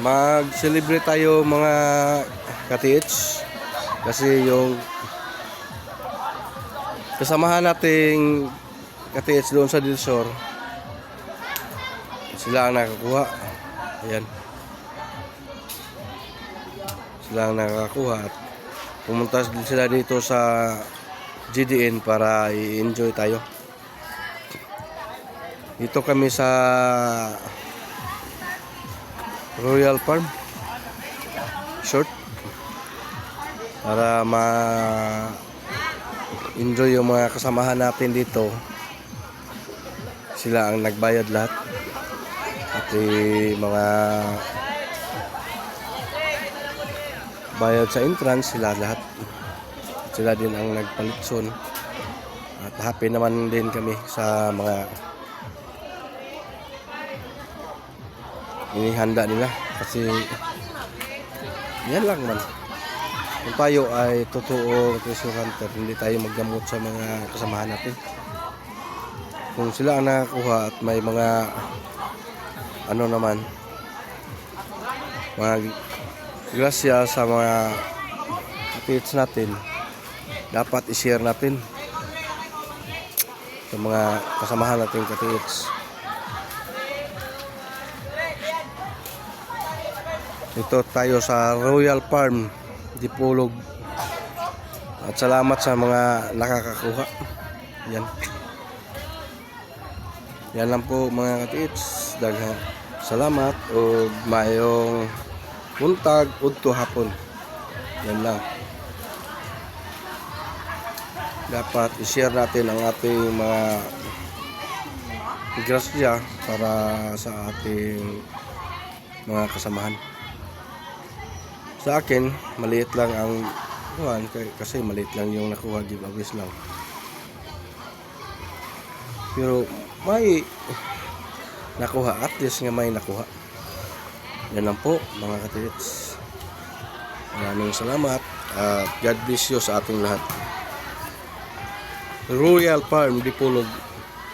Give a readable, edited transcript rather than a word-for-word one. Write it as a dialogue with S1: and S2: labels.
S1: Mag-celebrate tayo mga ka-TH kasi yung kasamahan nating ka-TH doon sa Dilsor, sila ang nakakuha. Ayan, sila ang nakakuha at pumunta din sila dito sa GDN para i-enjoy tayo. Dito kami sa Royal Farm Resort para ma-enjoy yung mga kasamahan natin dito. Sila ang nagbayad lahat at mga bayad sa entrance, sila lahat. Sila din ang nagpalitson at happy naman din kami sa mga inihanda nila kasi yan lang man. Kung tayo ay totoo treasure hunter, hindi tayo maggamot sa mga kasamahan natin. Kung sila ang nakakuha at may mga ano naman, mga grasya sa mga kapits natin, dapat i-share natin sa mga kasamahan natin kapits. Ito tayo sa Royal Farm Dipolog at salamat sa mga nakakakuha. Yan lang po mga ka-TH. Daghang salamat o mayong buntag udto hapon. Yan lang. Dapat i-share natin ang ating mga grasya para sa ating mga kasamahan. Sa akin, maliit lang ang kuhan kasi maliit lang yung nakuha, giveaways lang. Pero may nakuha, at least nga may nakuha. Yan lang po mga ka-TH. Maraming salamat at God bless you sa ating lahat. Royal Farm Dipolog.